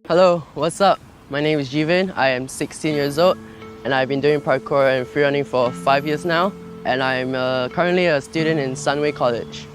Hello, what's up? My name is Jevan. I am 16 years old and I've been doing parkour and freerunning for 5 years now, and I'm currently a student in Sunway College.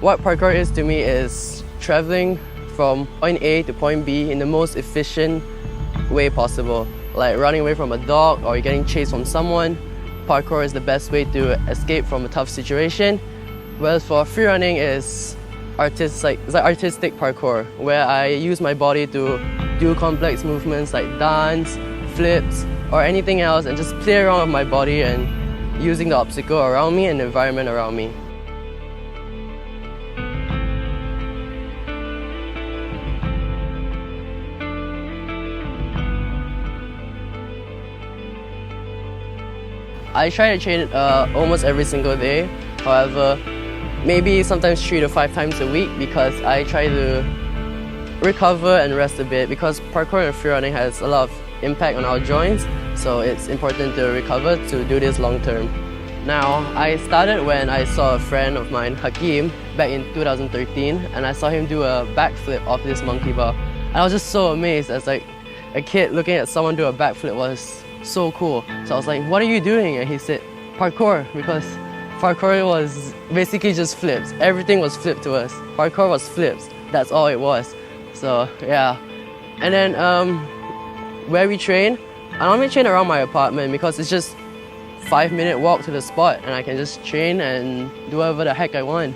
What parkour is to me is traveling from point A to point B in the most efficient way possible. Like running away from a dog or getting chased from someone, parkour is the best way to escape from a tough situation. Whereas for freerunning it's artistic parkour, where I use my body to do complex movements like dance, flips, or anything else, and just play around with my body and using the obstacle around me and the environment around me. I try to train almost every single day. However, maybe sometimes 3 to 5 times a week, because I try to recover and rest a bit, because parkour and freerunning has a lot of impact on our joints, so it's important to recover to do this long term. Now, I started when I saw a friend of mine, Hakim, back in 2013, and I saw him do a backflip off this monkey bar. And I was just so amazed as like a kid looking at someone do a backflip was so cool. So I was like, what are you doing? And he said, parkour, because parkour was basically just flips. Everything was flipped to us. Parkour was flips. That's all it was. So yeah. And then where we train, I normally train around my apartment because it's just 5-minute walk to the spot and I can just train and do whatever the heck I want.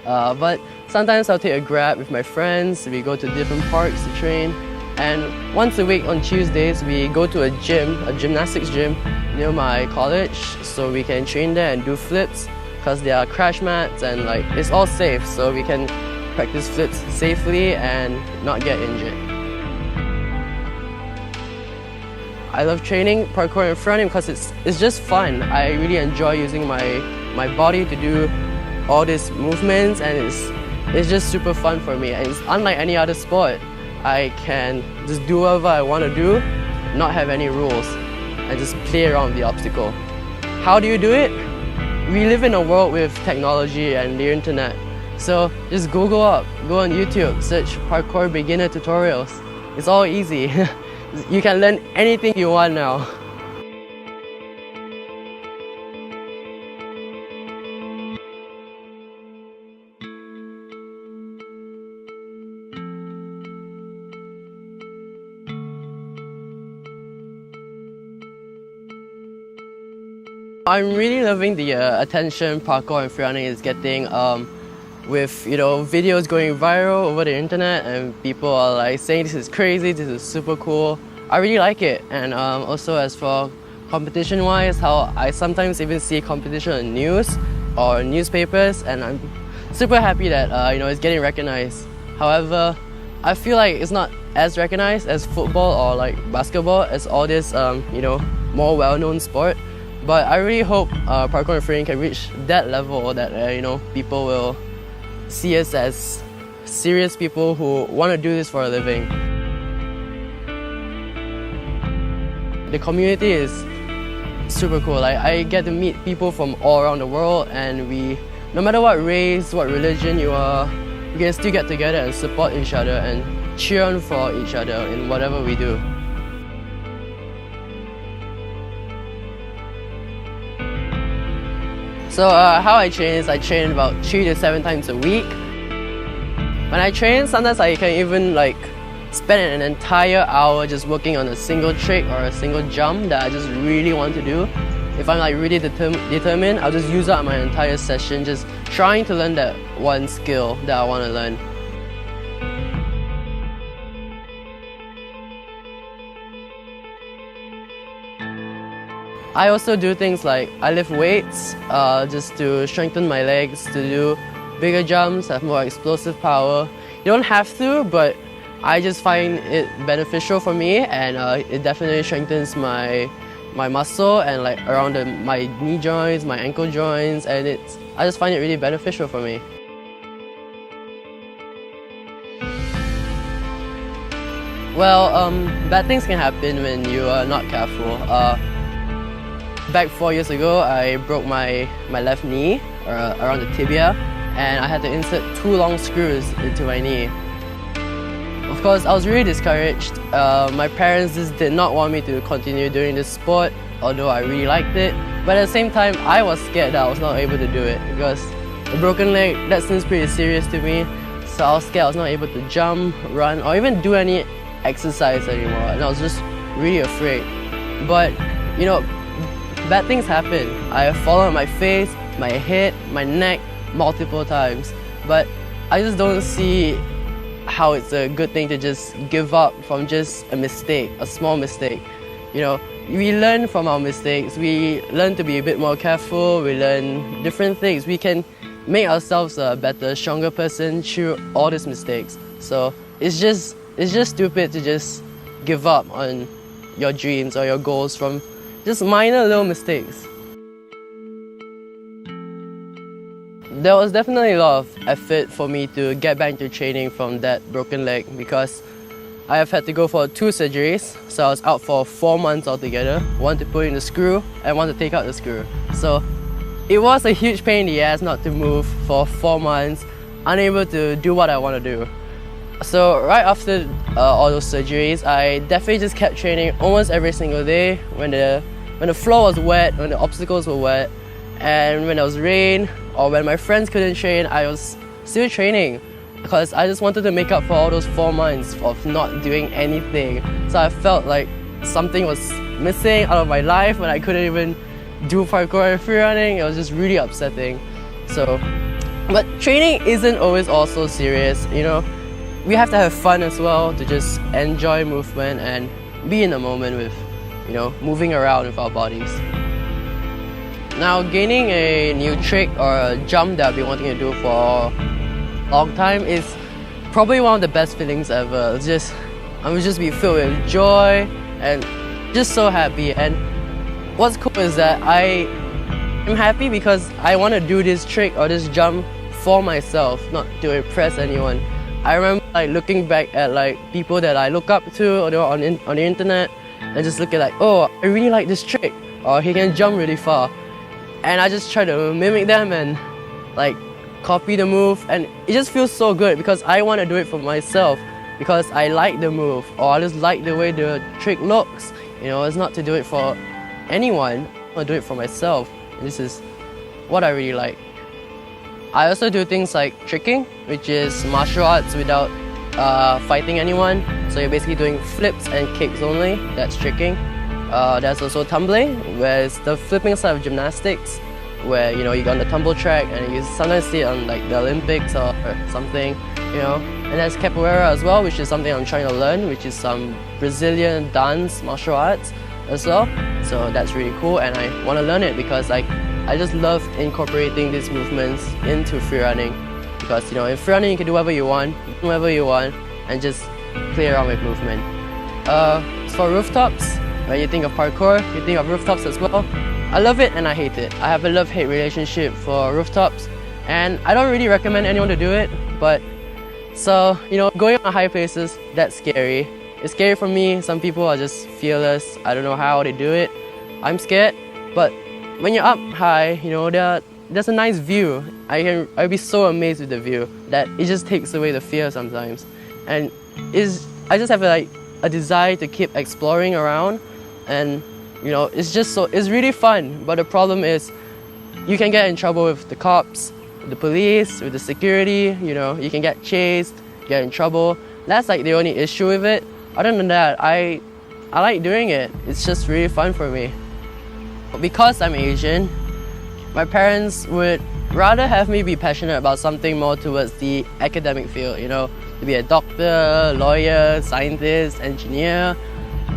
But sometimes I'll take a grab with my friends. We go to different parks to train. And once a week on Tuesdays, we go to a gym, a gymnastics gym near my college, so we can train there and do flips, because there are crash mats and like it's all safe, so we can practice flips safely and not get injured. I love training parkour and freerunning because it's just fun. I really enjoy using my body to do all these movements, and it's just super fun for me. And it's unlike any other sport. I can just do whatever I want to do, not have any rules, and just play around with the obstacle. How do you do it? We live in a world with technology and the internet. So just Google up, go on YouTube, search parkour beginner tutorials. It's all easy. You can learn anything you want now. I'm really loving the attention parkour and freerunning is getting, with videos going viral over the internet, and people are like saying this is crazy, this is super cool. I really like it. And also, as for competition wise, how I sometimes even see competition on news or newspapers, and I'm super happy that it's getting recognized. However, I feel like it's not as recognized as football or like basketball, as all this more well-known sport. But I really hope parkour and freerunning can reach that level, that people will see us as serious people who want to do this for a living. The community is super cool. Like, I get to meet people from all around the world, and no matter what race, what religion you are, we can still get together and support each other and cheer on for each other in whatever we do. So how I train is I train about 3 to 7 times a week. When I train, sometimes I can even spend an entire hour just working on a single trick or a single jump that I just really want to do. If I'm really determined, I'll just use up my entire session just trying to learn that one skill that I want to learn. I also do things like I lift weights just to strengthen my legs, to do bigger jumps, have more explosive power. You don't have to, but I just find it beneficial for me, and it definitely strengthens my muscle and around my knee joints, my ankle joints, and I just find it really beneficial for me. Well, bad things can happen when you are not careful. Back 4 years ago, I broke my left knee around the tibia, and I had to insert 2 long screws into my knee. Of course, I was really discouraged. My parents just did not want me to continue doing this sport, although I really liked it. But at the same time, I was scared that I was not able to do it because a broken leg, that seems pretty serious to me. So I was scared I was not able to jump, run, or even do any exercise anymore, and I was just really afraid. But you know, bad things happen. I have fallen on my face, my head, my neck multiple times, but I just don't see how it's a good thing to just give up from just a mistake, a small mistake. You know, we learn from our mistakes, we learn to be a bit more careful, we learn different things. We can make ourselves a better, stronger person through all these mistakes. So it's just stupid to just give up on your dreams or your goals from just minor little mistakes. There was definitely a lot of effort for me to get back into training from that broken leg because I have had to go for 2 surgeries. So I was out for 4 months altogether, 1 to put in the screw and 1 to take out the screw. So it was a huge pain in the ass not to move for 4 months, unable to do what I want to do. So right after all those surgeries, I definitely just kept training almost every single day when the floor was wet, when the obstacles were wet, and when there was rain or when my friends couldn't train, I was still training because I just wanted to make up for all those 4 months of not doing anything. So I felt like something was missing out of my life when I couldn't even do parkour and free running. It was just really upsetting. But training isn't always also serious, you know. We have to have fun as well, to just enjoy movement and be in the moment with, you know, moving around with our bodies. Now, gaining a new trick or a jump that I've been wanting to do for a long time is probably one of the best feelings ever. I would just be filled with joy and just so happy. And what's cool is that I am happy because I want to do this trick or this jump for myself, not to impress anyone. I remember like looking back at like people that I look up to or on the internet and just look at like, oh, I really like this trick, or he can jump really far. And I just try to mimic them and like copy the move, and it just feels so good because I want to do it for myself because I like the move, or I just like the way the trick looks. You know, it's not to do it for anyone, I want to do it for myself, and this is what I really like. I also do things like tricking, which is martial arts without fighting anyone. So you're basically doing flips and kicks only, that's tricking. There's also tumbling, where it's the flipping side of gymnastics, where you know you go on the tumble track and you sometimes see it on like the Olympics or something, you know. And there's capoeira as well, which is something I'm trying to learn, which is some Brazilian dance martial arts as well. So that's really cool, and I want to learn it because I just love incorporating these movements into free running, because you know in free running you can do whatever you want, and just play around with movement. For rooftops, when you think of parkour, you think of rooftops as well. I love it and I hate it. I have a love-hate relationship for rooftops, and I don't really recommend anyone to do it. But so you know, going on high places, that's scary. It's scary for me. Some people are just fearless. I don't know how they do it. I'm scared, but when you're up high, you know, there's a nice view. I'll be so amazed with the view that it just takes away the fear sometimes. And I just have a desire to keep exploring around, and you know, it's really fun. But the problem is, you can get in trouble with the cops, with the police, with the security. You know, you can get chased, get in trouble. That's like the only issue with it. Other than that, I like doing it. It's just really fun for me. Because I'm Asian, my parents would rather have me be passionate about something more towards the academic field, you know, to be a doctor, lawyer, scientist, engineer.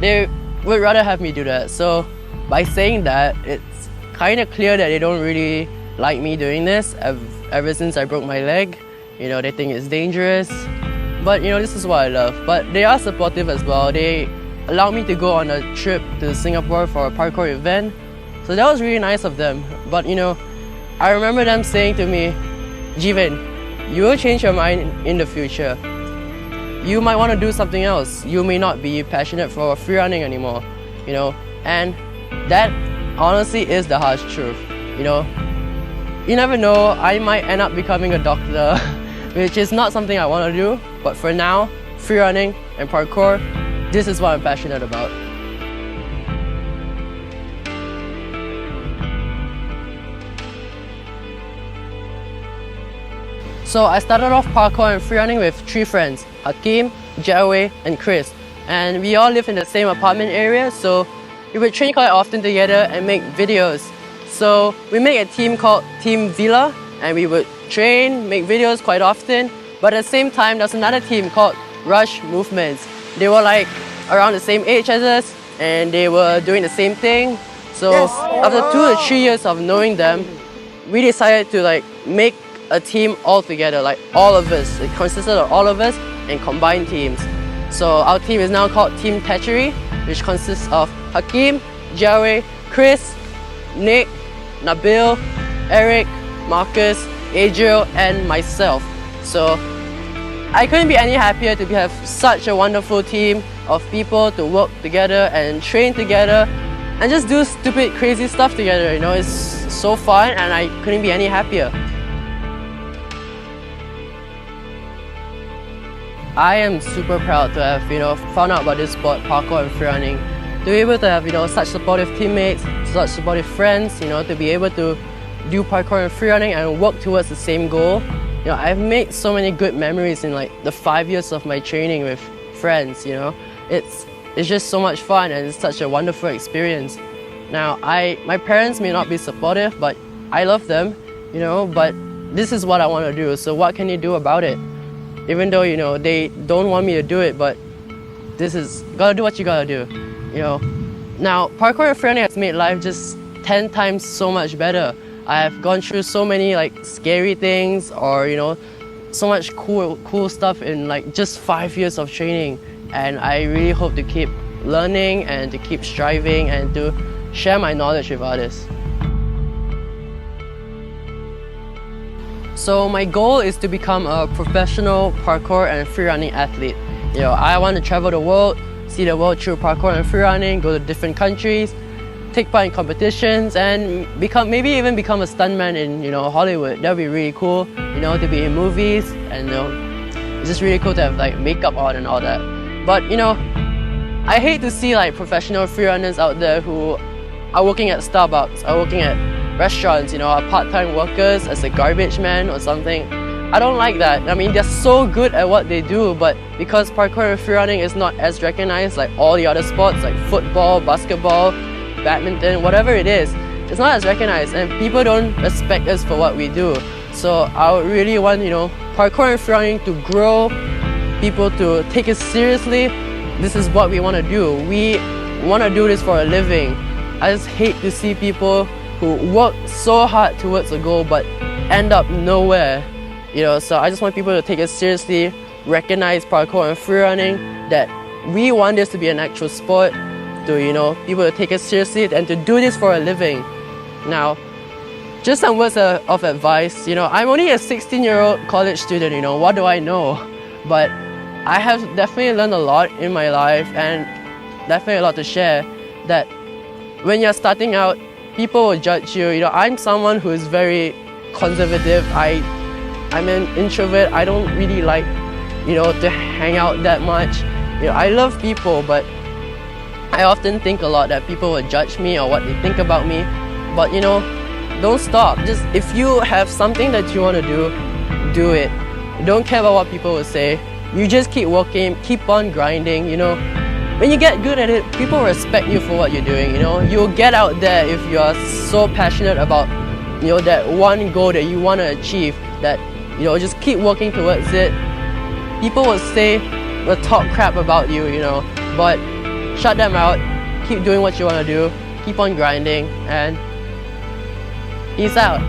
They would rather have me do that. So by saying that, it's kind of clear that they don't really like me doing this ever since I broke my leg. You know, they think it's dangerous. But you know, this is what I love. But they are supportive as well. They allowed me to go on a trip to Singapore for a parkour event. So that was really nice of them. But you know, I remember them saying to me, Jevan, you will change your mind in the future. You might want to do something else. You may not be passionate for free running anymore, you know. And that honestly is the harsh truth, you know. You never know, I might end up becoming a doctor, which is not something I want to do. But for now, free running and parkour, this is what I'm passionate about. So I started off parkour and free running with 3 friends, Hakim, Jevan, and Chris. And we all live in the same apartment area, so we would train quite often together and make videos. So we make a team called Team Villa, and we would train, make videos quite often. But at the same time, there's another team called Rush Movements. They were like around the same age as us, and they were doing the same thing. So after 2 to 3 years of knowing them, we decided to like make a team all together, like all of us. It consisted of all of us and combined teams. So our team is now called Team Techari, which consists of Hakim, Jevan, Chris, Nick, Nabil, Eric, Marcus, Adriel, and myself. So I couldn't be any happier to have such a wonderful team of people to work together and train together and just do stupid, crazy stuff together. You know, it's so fun, and I couldn't be any happier. I am super proud to have, found out about this sport, parkour and free running. To be able to have, such supportive teammates, such supportive friends, to be able to do parkour and free running and work towards the same goal. I've made so many good memories in like the 5 years of my training with friends, It's just so much fun, and it's such a wonderful experience. Now, my parents may not be supportive, but I love them, but this is what I want to do, so what can you do about it? Even though, they don't want me to do it, but this is, gotta do what you gotta do, Now, parkour and free running has made life just 10 times so much better. I have gone through so many like scary things, or, so much cool stuff in like just 5 years of training. And I really hope to keep learning and to keep striving and to share my knowledge with others. So my goal is to become a professional parkour and free running athlete. I want to travel the world, see the world through parkour and free running, go to different countries, take part in competitions, and maybe even become a stuntman in Hollywood. That would be really cool, to be in movies, and it's just really cool to have like makeup on and all that. But I hate to see like professional free runners out there who are working at Starbucks, are working at restaurants, are part-time workers as a garbage man or something. I don't like that. I mean, they're so good at what they do, but because parkour and free running is not as recognized like all the other sports like football, basketball, badminton, whatever it is, it's not as recognized, and people don't respect us for what we do. So I would really want, parkour and free running to grow, people to take it seriously. This is what we want to do. We want to do this for a living. I just hate to see people who work so hard towards a goal but end up nowhere. So I just want people to take it seriously, recognize parkour and free running, that we want this to be an actual sport, to people to take it seriously and to do this for a living. Now, just some words of advice. I'm only a 16-year-old college student. What do I know? But I have definitely learned a lot in my life, and definitely a lot to share. That when you're starting out, people will judge you. I'm someone who is very conservative. I'm an introvert. I don't really like, to hang out that much. I love people, but I often think a lot that people will judge me or what they think about me. But don't stop. Just if you have something that you want to do it. Don't care about what people will say. You just keep working, keep on grinding. When you get good at it, people respect you for what you're doing. You'll get out there if you are so passionate about that one goal that you want to achieve, that just keep working towards it. People will talk crap about you, but shut them out. Keep doing what you want to do. Keep on grinding, and peace out.